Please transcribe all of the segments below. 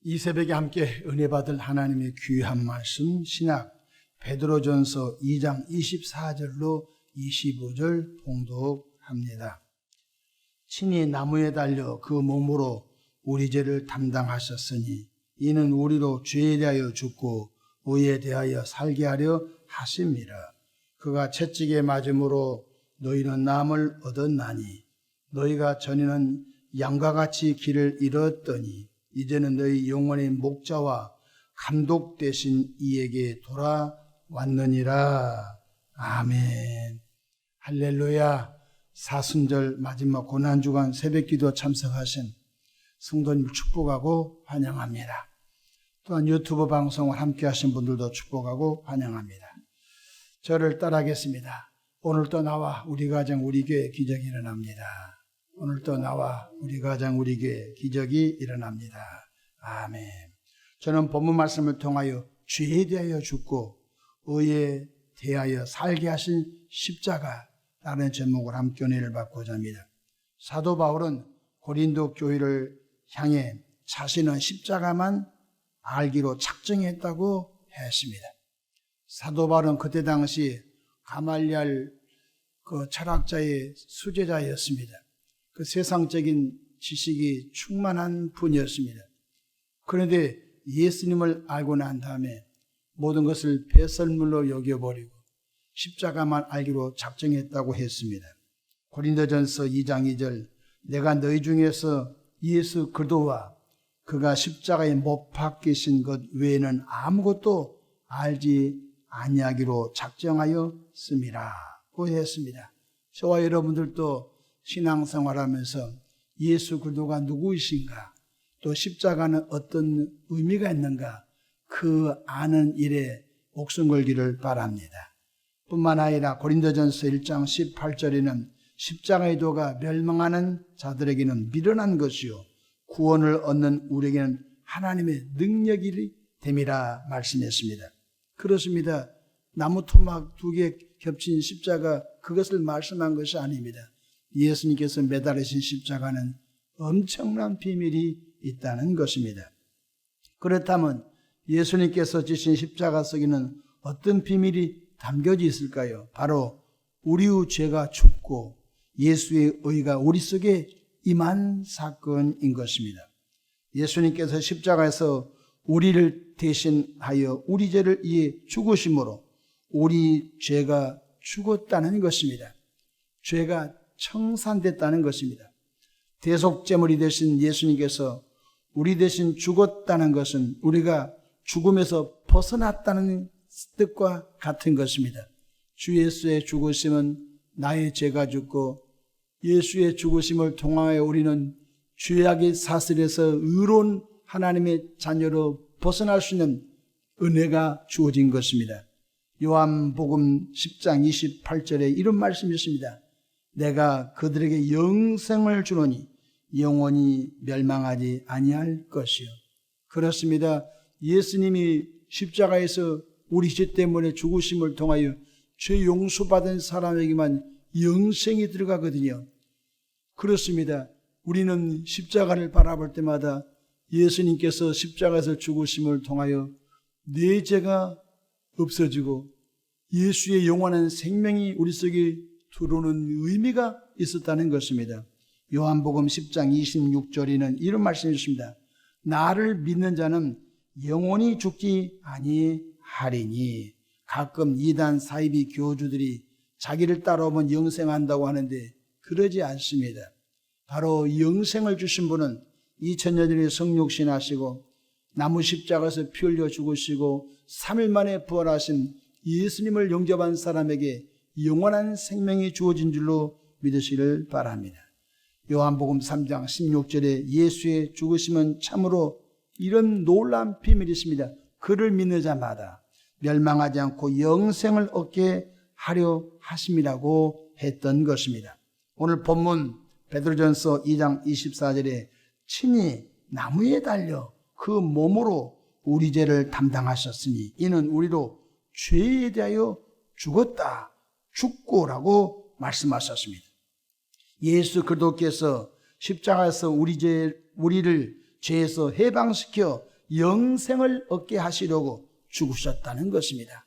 이 새벽에 함께 은혜 받을 하나님의 귀한 말씀 신약 베드로전서 2장 24절로 25절 봉독합니다. 친히 나무에 달려 그 몸으로 우리 죄를 담당하셨으니 이는 우리로 죄에 대하여 죽고 의에 대하여 살게 하려 하심이라. 그가 채찍에 맞음으로 너희는 남을 얻었나니 너희가 전에는 양과 같이 길을 잃었더니 이제는 너희 영혼의 목자와 감독 되신 이에게 돌아왔느니라. 아멘. 할렐루야. 사순절 마지막 고난주간 새벽기도 참석하신 성도님을 축복하고 환영합니다. 또한 유튜브 방송을 함께 하신 분들도 축복하고 환영합니다. 저를 따라하겠습니다. 오늘도 나와 우리 가정 우리 교회 기적이 일어납니다. 오늘도 나와 우리 가정 우리 교회 기적이 일어납니다. 아멘. 저는 본문 말씀을 통하여 죄에 대하여 죽고 의에 대하여 살게 하신 십자가라는 제목을 함께 은혜를 받고자 합니다. 사도 바울은 고린도 교회를 향해 자신은 십자가만 알기로 작정했다고 했습니다. 사도 바울은 그때 당시 가말리알 그 철학자의 수제자였습니다. 그 세상적인 지식이 충만한 분이었습니다. 그런데 예수님을 알고 난 다음에 모든 것을 배설물로 여겨버리고 십자가만 알기로 작정했다고 했습니다. 고린도전서 2장 2절 내가 너희 중에서 예수 그리스도와 그가 십자가에 못 박히신 것 외에는 아무것도 알지 아니하기로 작정하였음이라고 했습니다. 저와 여러분들도 신앙생활하면서 예수 그리스도가 누구이신가, 또 십자가는 어떤 의미가 있는가, 그 아는 일에 목숨 걸기를 바랍니다. 뿐만 아니라 고린도전서 1장 18절에는 십자가의 도가 멸망하는 자들에게는 미련한 것이요 구원을 얻는 우리에게는 하나님의 능력이 됨이라 말씀했습니다. 그렇습니다. 나무 토막 2개 겹친 십자가, 그것을 말씀한 것이 아닙니다. 예수님께서 매달리신 십자가는 엄청난 비밀이 있다는 것입니다. 그렇다면 예수님께서 지신 십자가 속에는 어떤 비밀이 담겨져 있을까요? 바로 우리의 죄가 죽고 예수의 의가 우리 속에 임한 사건인 것입니다. 예수님께서 십자가에서 우리를 대신하여 우리 죄를 위해 죽으심으로 우리 죄가 죽었다는 것입니다. 죄가 청산됐다는 것입니다. 대속제물이 되신 예수님께서 우리 대신 죽었다는 것은 우리가 죽음에서 벗어났다는 뜻과 같은 것입니다. 주 예수의 죽으심은 나의 죄가 죽고 예수의 죽으심을 통하여 우리는 죄악의 사슬에서 의로운 하나님의 자녀로 벗어날 수 있는 은혜가 주어진 것입니다. 요한복음 10장 28절에 이런 말씀이 있습니다. 내가 그들에게 영생을 주노니 영원히 멸망하지 아니할 것이요. 그렇습니다. 예수님이 십자가에서 우리 죄 때문에 죽으심을 통하여 죄 용서받은 사람에게만 영생이 들어가거든요. 그렇습니다. 우리는 십자가를 바라볼 때마다 예수님께서 십자가에서 죽으심을 통하여 내 죄가 없어지고 예수의 영원한 생명이 우리 속에 들어오는 의미가 있었다는 것입니다. 요한복음 10장 26절에는 이런 말씀이 있습니다. 나를 믿는 자는 영원히 죽지 아니하리니. 가끔 이단 사이비 교주들이 자기를 따라오면 영생한다고 하는데 그러지 않습니다. 바로 영생을 주신 분은 2000년 전에 성육신하시고 나무 십자가에서 피 흘려 죽으시고 3일 만에 부활하신 예수님을 영접한 사람에게 영원한 생명이 주어진 줄로 믿으시길 바랍니다. 요한복음 3장 16절에 예수의 죽으심은 참으로 이런 놀라운 비밀이 있습니다. 그를 믿는 자마다 멸망하지 않고 영생을 얻게 하려 하심이라고 했던 것입니다. 오늘 본문 베드로전서 2장 24절에 친히 나무에 달려 그 몸으로 우리 죄를 담당하셨으니 이는 우리로 죄에 대하여 죽었다, 죽고라고 말씀하셨습니다. 예수 그리스도께서 십자가에서 우리를 죄에서 해방시켜 영생을 얻게 하시려고 죽으셨다는 것입니다.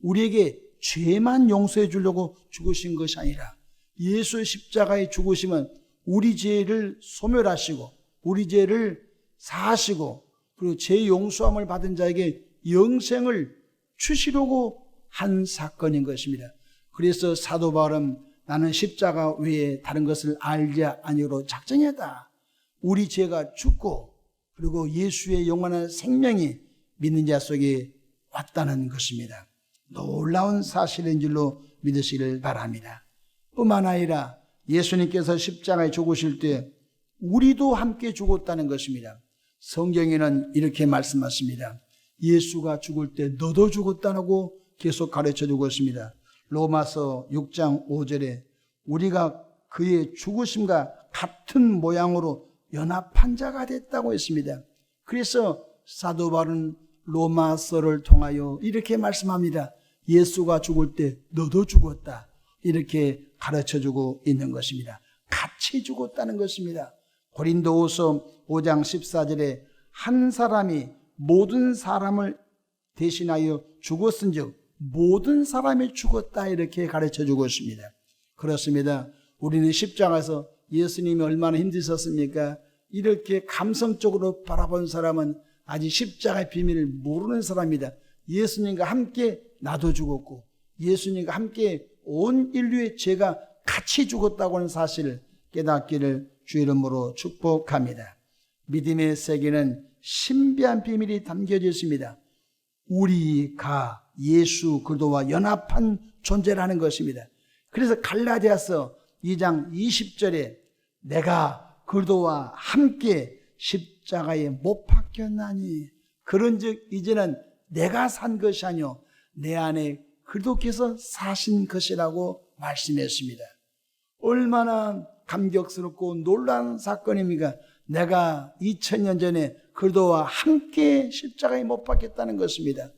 우리에게 죄만 용서해 주려고 죽으신 것이 아니라 예수의 십자가의 죽으심은 우리 죄를 소멸하시고 우리 죄를 사하시고 그리고 죄 용서함을 받은 자에게 영생을 주시려고 한 사건인 것입니다. 그래서 사도 바울은 나는 십자가 외에 다른 것을 알지 아니하기로 작정했다. 우리 죄가 죽고 그리고 예수의 영원한 생명이 믿는 자 속에 왔다는 것입니다. 놀라운 사실인 줄로 믿으시기를 바랍니다. 뿐만 아니라 예수님께서 십자가에 죽으실 때 우리도 함께 죽었다는 것입니다. 성경에는 이렇게 말씀하십니다. 예수가 죽을 때 너도 죽었다고 계속 가르쳐주고 있습니다. 로마서 6장 5절에 우리가 그의 죽으심과 같은 모양으로 연합한 자가 됐다고 했습니다. 그래서 사도 바울은 로마서를 통하여 이렇게 말씀합니다. 예수가 죽을 때 너도 죽었다. 이렇게 가르쳐주고 있는 것입니다. 같이 죽었다는 것입니다. 고린도후서 5장 14절에 한 사람이 모든 사람을 대신하여 죽었은즉 모든 사람이 죽었다 이렇게 가르쳐주고 있습니다. 그렇습니다. 우리는 십자가에서 예수님이 얼마나 힘드셨습니까? 이렇게 감성적으로 바라본 사람은 아직 십자가의 비밀을 모르는 사람이다. 예수님과 함께 나도 죽었고 예수님과 함께 온 인류의 죄가 같이 죽었다고 하는 사실을 깨닫기를 주 이름으로 축복합니다. 믿음의 세계는 신비한 비밀이 담겨져 있습니다. 우리가 예수 그리스도와 연합한 존재라는 것입니다. 그래서 갈라디아서 2장 20절에 내가 그리스도와 함께 십자가에 못 박혔나니 그런즉 이제는 내가 산 것이 아니요 내 안에 그리스도께서 사신 것이라고 말씀했습니다. 얼마나 감격스럽고 놀라운 사건입니까? 내가 2000년 전에 그리스도와 함께 십자가에 못 박혔다는 것입니다.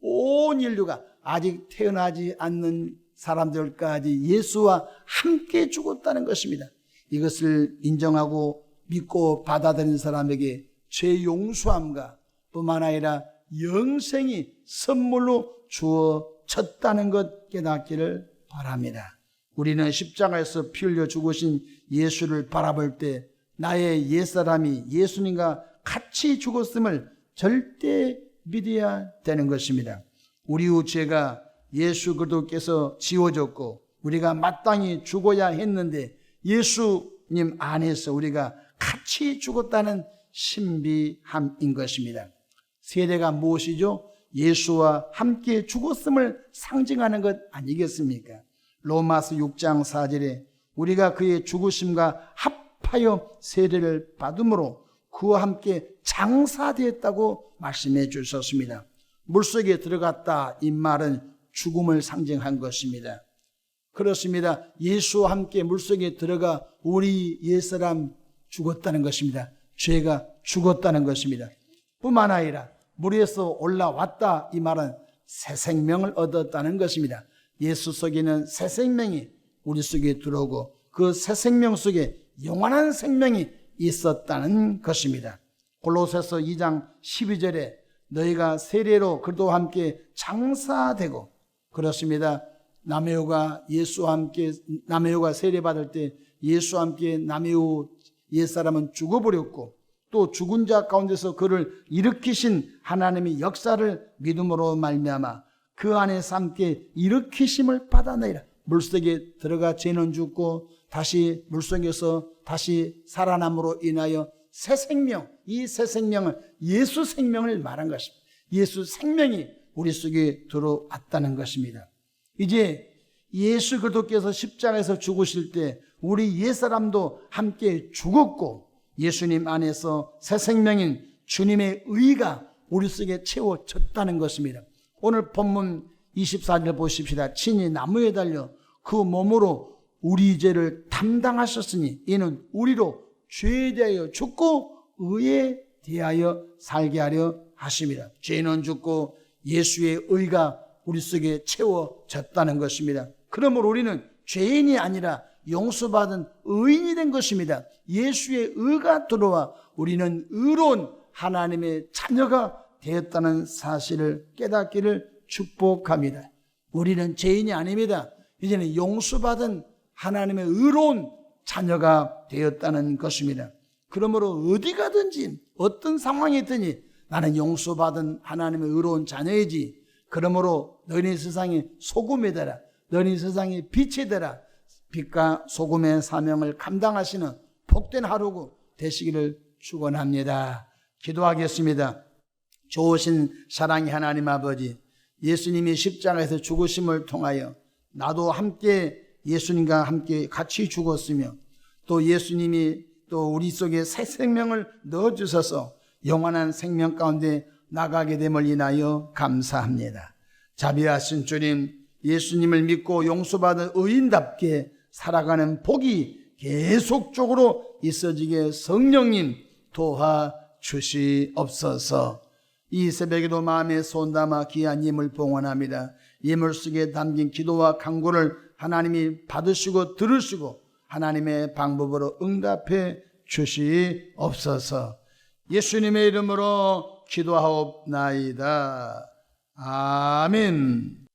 온 인류가 아직 태어나지 않는 사람들까지 예수와 함께 죽었다는 것입니다. 이것을 인정하고 믿고 받아들이는 사람에게 죄 용서함과 뿐만 아니라 영생이 선물로 주어졌다는 것 깨닫기를 바랍니다. 우리는 십자가에서 피 흘려 죽으신 예수를 바라볼 때 나의 옛사람이 예수님과 같이 죽었음을 절대 믿어야 되는 것입니다. 우리의 죄가 예수 그리스도께서 지워졌고 우리가 마땅히 죽어야 했는데 예수님 안에서 우리가 같이 죽었다는 신비함인 것입니다. 세례가 무엇이죠? 예수와 함께 죽었음을 상징하는 것 아니겠습니까? 로마서 6장 4절에 우리가 그의 죽으심과 합하여 세례를 받음으로 그와 함께 장사되었다고 말씀해 주셨습니다. 물속에 들어갔다 이 말은 죽음을 상징한 것입니다. 그렇습니다. 예수와 함께 물속에 들어가 우리 옛사람 죽었다는 것입니다. 죄가 죽었다는 것입니다. 뿐만 아니라 물에서 올라왔다 이 말은 새 생명을 얻었다는 것입니다. 예수 속에는 새 생명이 우리 속에 들어오고 그 새 생명 속에 영원한 생명이 있었다는 것입니다. 골로새서 2장 12절에 너희가 세례로 그리스도와 함께 장사되고 그렇습니다. 남해오가 예수와 함께 남해오가 세례 받을 때 예수와 함께 남해오 옛사람은 죽어버렸고 또 죽은 자 가운데서 그를 일으키신 하나님의 역사를 믿음으로 말미암아 그 안에서 함께 일으키심을 받아내라. 물속에 들어가 죄는 죽고 다시 물속에서 다시 살아남으로 인하여 새 생명, 이 새 생명은 예수 생명을 말한 것입니다. 예수 생명이 우리 속에 들어왔다는 것입니다. 이제 예수 그리스도께서 십자가에서 죽으실 때 우리 옛사람도 함께 죽었고 예수님 안에서 새 생명인 주님의 의가 우리 속에 채워졌다는 것입니다. 오늘 본문 24절 보십시다. 친히 나무에 달려 그 몸으로 우리 죄를 담당하셨으니 이는 우리로 죄에 대하여 죽고 의에 대하여 살게 하려 하십니다. 죄는 죽고 예수의 의가 우리 속에 채워졌다는 것입니다. 그러므로 우리는 죄인이 아니라 용서받은 의인이 된 것입니다. 예수의 의가 들어와 우리는 의로운 하나님의 자녀가 되었다는 사실을 깨닫기를 축복합니다. 우리는 죄인이 아닙니다. 이제는 용서받은 하나님의 의로운 자녀가 되었다는 것입니다. 그러므로 어디 가든지 어떤 상황이 있든지 나는 용서받은 하나님의 의로운 자녀이지. 그러므로 너희 세상의 소금이 되라. 너희 세상의 빛이 되라. 빛과 소금의 사명을 감당하시는 복된 하루가 되시기를 축원합니다. 기도하겠습니다. 좋으신 사랑의 하나님 아버지, 예수님이 십자가에서 죽으심을 통하여 나도 함께 예수님과 함께 같이 죽었으며 또 예수님이 또 우리 속에 새 생명을 넣어주셔서 영원한 생명 가운데 나가게 됨을 인하여 감사합니다. 자비하신 주님, 예수님을 믿고 용서받은 의인답게 살아가는 복이 계속적으로 있어지게 성령님 도와주시옵소서. 이 새벽에도 마음에 손담아 귀한 예물 봉헌합니다. 예물 속에 담긴 기도와 간구를 하나님이 받으시고 들으시고 하나님의 방법으로 응답해 주시옵소서. 예수님의 이름으로 기도하옵나이다. 아멘.